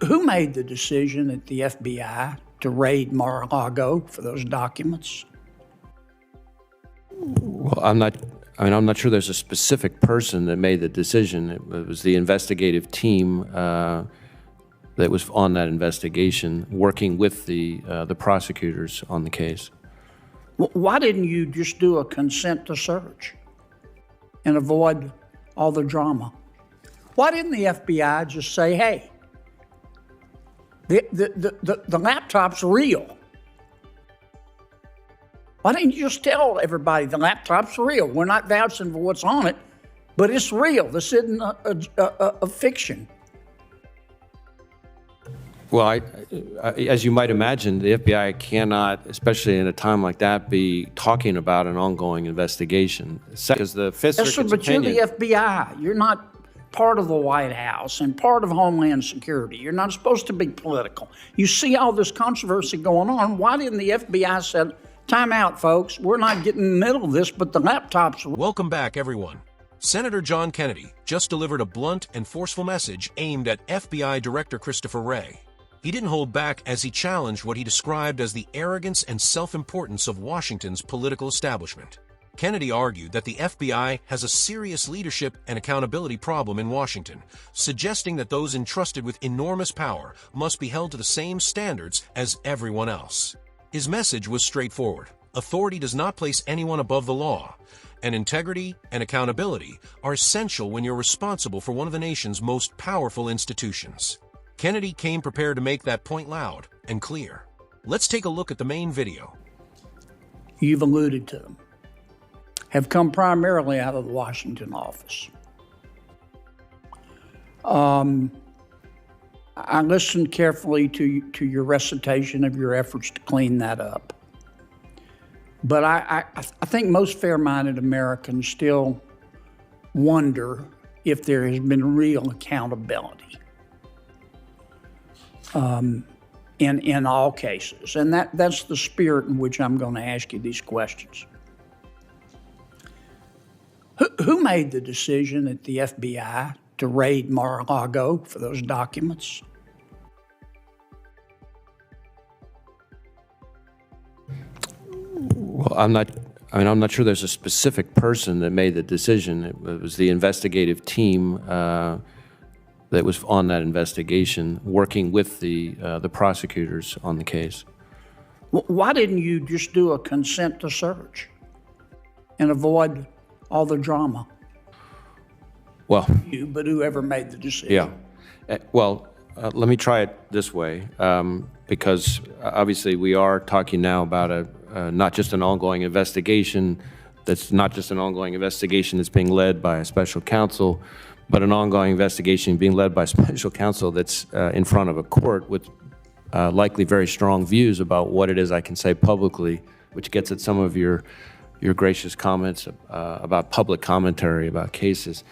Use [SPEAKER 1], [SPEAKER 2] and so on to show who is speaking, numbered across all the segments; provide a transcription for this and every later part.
[SPEAKER 1] Who made the decision at the FBI to raid Mar-a-Lago for those documents?
[SPEAKER 2] Well, I'm not sure there's a specific person that made the decision. It was the investigative team that was on that investigation, working with the prosecutors on the case.
[SPEAKER 1] Why didn't you just do a consent to search and avoid all the drama? Why didn't the FBI just say, hey, the laptop's real? Why didn't you just tell everybody the laptop's real? We're not vouching for what's on it, but it's real. This isn't a fiction.
[SPEAKER 2] Well, as you might imagine, the FBI cannot, especially in a time like that, be talking about an ongoing investigation. Because the Fifth Circuit's opinion...
[SPEAKER 1] You're the FBI. You're not part of the White House and part of Homeland Security. You're not supposed to be political. You see all this controversy going on. Why didn't the FBI say, time out, folks, we're not getting in the middle of this, but the laptops...
[SPEAKER 3] Welcome back, everyone. Senator John Kennedy just delivered a blunt and forceful message aimed at FBI Director Christopher Wray. He didn't hold back as he challenged what he described as the arrogance and self-importance of Washington's political establishment. Kennedy argued that the FBI has a serious leadership and accountability problem in Washington, suggesting that those entrusted with enormous power must be held to the same standards as everyone else. His message was straightforward. Authority does not place anyone above the law, and integrity and accountability are essential when you're responsible for one of the nation's most powerful institutions. Kennedy came prepared to make that point loud and clear. Let's take a look at the main video.
[SPEAKER 1] You've alluded to them, have come primarily out of the Washington office. I listened carefully to your recitation of your efforts to clean that up. But I think most fair-minded Americans still wonder if there has been real accountability in all cases. And that's the spirit in which I'm going to ask you these questions. Who made the decision at the FBI to raid Mar-a-Lago for those documents?
[SPEAKER 2] Well, I'm not sure there's a specific person that made the decision. It was the investigative team that was on that investigation, working with the prosecutors on the case.
[SPEAKER 1] Why didn't you just do a consent to search and avoid all the drama?
[SPEAKER 2] Well,
[SPEAKER 1] you, but whoever made the decision.
[SPEAKER 2] Yeah. Let me try it this way, because obviously we are talking now about not just an ongoing investigation. That's not just an ongoing investigation that's being led by a special counsel, but an ongoing investigation being led by a special counsel that's in front of a court with likely very strong views about what it is I can say publicly, which gets at some of your gracious comments about public commentary about cases.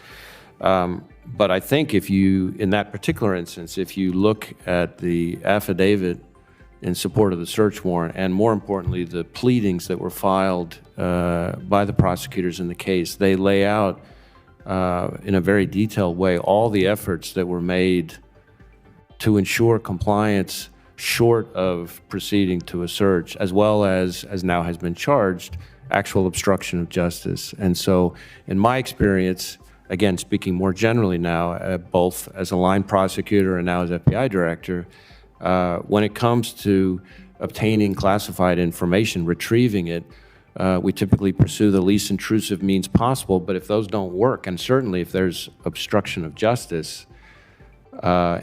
[SPEAKER 2] But I think if you, in that particular instance, if you look at the affidavit in support of the search warrant, and more importantly, the pleadings that were filed by the prosecutors in the case, they lay out in a very detailed way all the efforts that were made to ensure compliance short of proceeding to a search, as well as now has been charged, actual obstruction of justice. And so in my experience, again, speaking more generally now, both as a line prosecutor and now as FBI director, when it comes to obtaining classified information, retrieving it, we typically pursue the least intrusive means possible. But if those don't work, and certainly if there's obstruction of justice,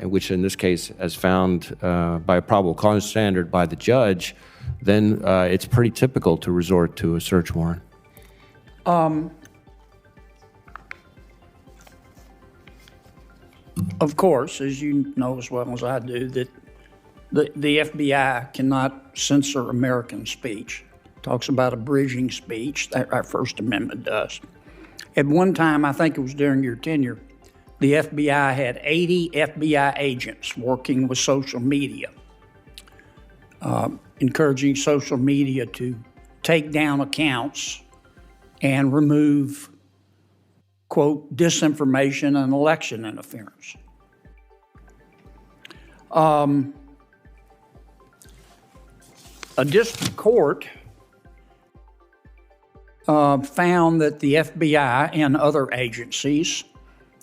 [SPEAKER 2] which in this case as found by a probable cause standard by the judge, then it's pretty typical to resort to a search warrant.
[SPEAKER 1] Of course, as you know as well as I do, that the FBI cannot censor American speech. It talks about abridging speech, that our First Amendment does. At one time, I think it was during your tenure, the FBI had 80 FBI agents working with social media, encouraging social media to take down accounts and remove, quote, disinformation and election interference. A district court found that the FBI and other agencies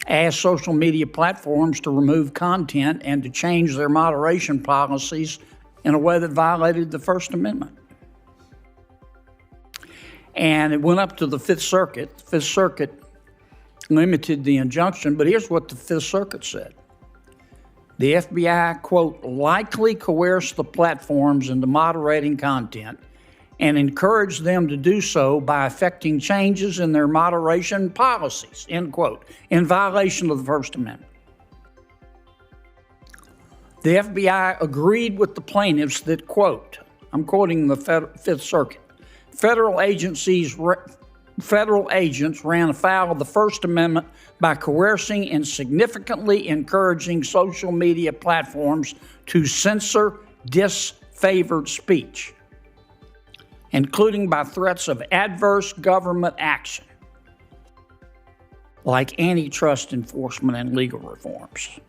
[SPEAKER 1] asked social media platforms to remove content and to change their moderation policies in a way that violated the First Amendment. And it went up to the Fifth Circuit. The Fifth Circuit limited the injunction, but here's what the Fifth Circuit said. The FBI, quote, likely coerced the platforms into moderating content and encouraged them to do so by effecting changes in their moderation policies, end quote, in violation of the First Amendment. The FBI agreed with the plaintiffs that, quote, I'm quoting the Fifth Circuit, federal agents ran afoul of the First Amendment by coercing and significantly encouraging social media platforms to censor disfavored speech, including by threats of adverse government action, like antitrust enforcement and legal reforms.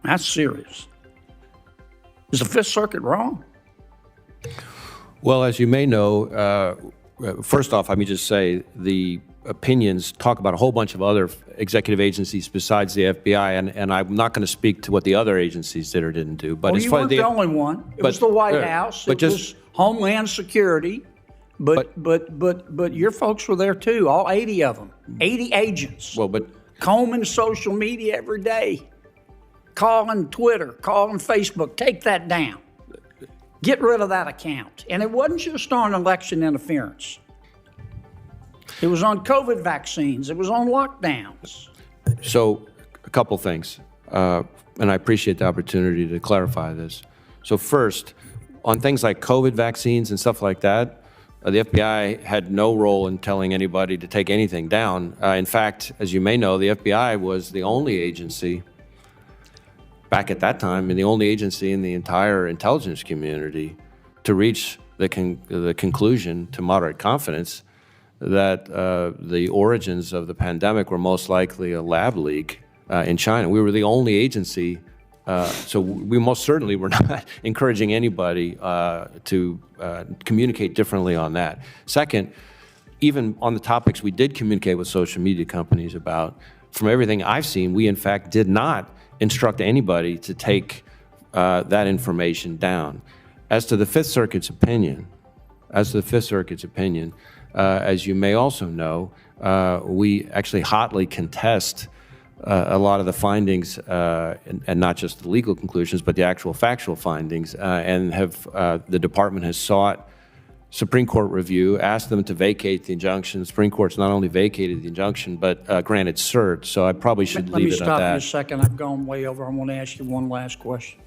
[SPEAKER 1] That's serious. Is the Fifth Circuit wrong?
[SPEAKER 2] Well, as you may know, first off, let me just say the opinions talk about a whole bunch of other executive agencies besides the FBI, and I'm not going to speak to what the other agencies did or didn't do. But
[SPEAKER 1] well, you weren't the only one. It was the White House. It was Homeland Security. But your folks were there too, all 80 of them, 80 agents.
[SPEAKER 2] Well, but
[SPEAKER 1] combing social media every day, calling Twitter, calling Facebook, take that down. Get rid of that account. And it wasn't just on election interference. It was on COVID vaccines. It was on lockdowns.
[SPEAKER 2] So a couple things, and I appreciate the opportunity to clarify this. So first, on things like COVID vaccines and stuff like that, the FBI had no role in telling anybody to take anything down. In fact, as you may know, the FBI was the only agency back at that time, and the only agency in the entire intelligence community to reach the conclusion to moderate confidence that the origins of the pandemic were most likely a lab leak in China. We were the only agency, so we most certainly were not encouraging anybody to communicate differently on that. Second, even on the topics we did communicate with social media companies about, from everything I've seen, we in fact did not instruct anybody to take that information down. As to the Fifth Circuit's opinion, as you may also know, we actually hotly contest a lot of the findings, and not just the legal conclusions, but the actual factual findings, and the department has sought Supreme Court review, asked them to vacate the injunction. The Supreme Court's not only vacated the injunction, but granted cert, so I probably should leave it at that.
[SPEAKER 1] Let me stop you a second. I've gone way over. I want to ask you one last question.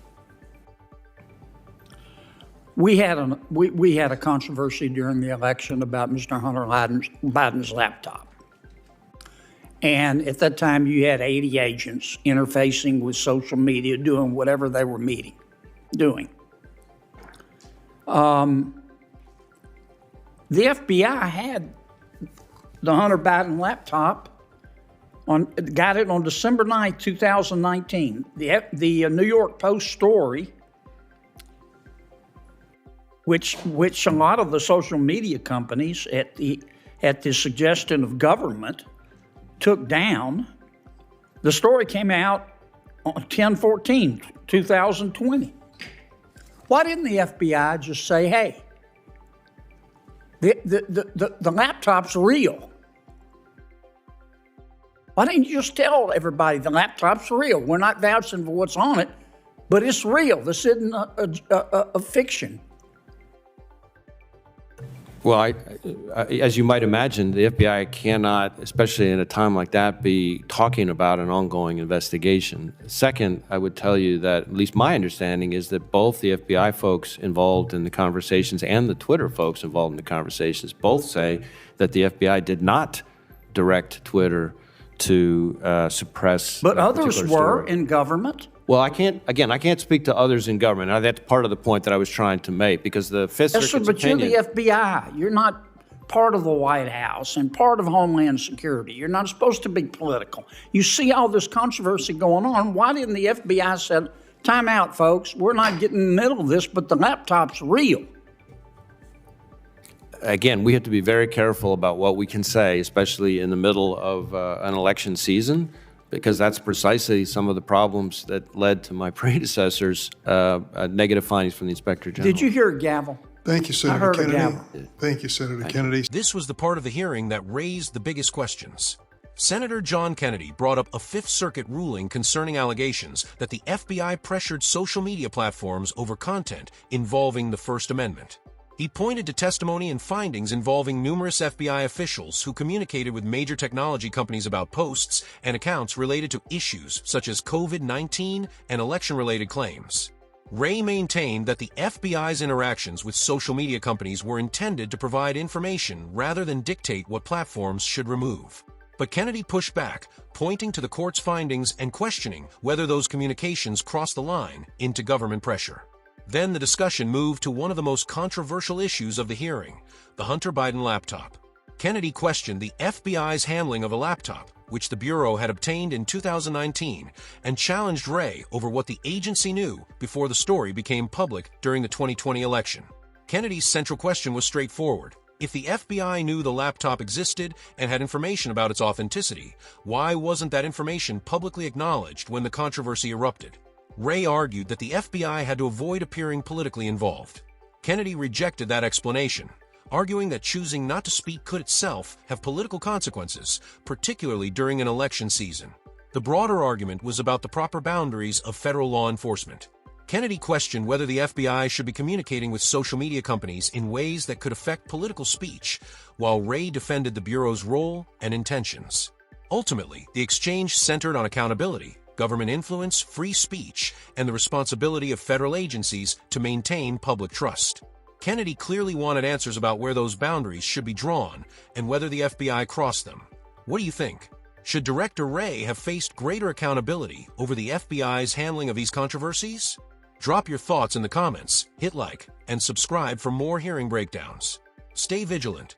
[SPEAKER 1] We had a controversy during the election about Mr. Hunter Biden's laptop. And at that time, you had 80 agents interfacing with social media, doing whatever they were doing. The FBI had the Hunter Biden laptop, got it on December 9th, 2019. The New York Post story, which a lot of the social media companies at the suggestion of government took down, the story came out on 10/14/2020. Why didn't the FBI just say, hey, the laptop's real? Why didn't you just tell everybody the laptop's real? We're not vouching for what's on it, but it's real. This isn't a fiction.
[SPEAKER 2] Well, as you might imagine, the FBI cannot, especially in a time like that, be talking about an ongoing investigation. Second, I would tell you that at least my understanding is that both the FBI folks involved in the conversations and the Twitter folks involved in the conversations both say that the FBI did not direct Twitter to suppress.
[SPEAKER 1] But others were in government.
[SPEAKER 2] Well, I can't speak to others in government. That's part of the point that I was trying to make, because the Fifth Circuit's opinion.
[SPEAKER 1] But you're the FBI. You're not part of the White House and part of Homeland Security. You're not supposed to be political. You see all this controversy going on. Why didn't the FBI say, time out, folks, we're not getting in the middle of this, but the laptop's real?
[SPEAKER 2] Again, we have to be very careful about what we can say, especially in the middle of an election season, because that's precisely some of the problems that led to my predecessors' negative findings from the Inspector General.
[SPEAKER 1] Did you hear a gavel?
[SPEAKER 4] Thank you,
[SPEAKER 1] I
[SPEAKER 4] Senator
[SPEAKER 1] heard a
[SPEAKER 4] Kennedy.
[SPEAKER 1] gavel.
[SPEAKER 4] Thank you, Senator Kennedy.
[SPEAKER 3] This was the part of the hearing that raised the biggest questions. Senator John Kennedy brought up a Fifth Circuit ruling concerning allegations that the FBI pressured social media platforms over content involving the First Amendment. He pointed to testimony and findings involving numerous FBI officials who communicated with major technology companies about posts and accounts related to issues such as COVID-19 and election-related claims. Wray maintained that the FBI's interactions with social media companies were intended to provide information rather than dictate what platforms should remove. But Kennedy pushed back, pointing to the court's findings and questioning whether those communications crossed the line into government pressure. Then the discussion moved to one of the most controversial issues of the hearing, the Hunter Biden laptop. Kennedy questioned the FBI's handling of a laptop, which the Bureau had obtained in 2019, and challenged Wray over what the agency knew before the story became public during the 2020 election. Kennedy's central question was straightforward. If the FBI knew the laptop existed and had information about its authenticity, why wasn't that information publicly acknowledged when the controversy erupted? Wray argued that the FBI had to avoid appearing politically involved. Kennedy rejected that explanation, arguing that choosing not to speak could itself have political consequences, particularly during an election season. The broader argument was about the proper boundaries of federal law enforcement. Kennedy questioned whether the FBI should be communicating with social media companies in ways that could affect political speech, while Wray defended the Bureau's role and intentions. Ultimately, the exchange centered on accountability, government influence, free speech, and the responsibility of federal agencies to maintain public trust. Kennedy clearly wanted answers about where those boundaries should be drawn and whether the FBI crossed them. What do you think? Should Director Wray have faced greater accountability over the FBI's handling of these controversies? Drop your thoughts in the comments, hit like, and subscribe for more hearing breakdowns. Stay vigilant.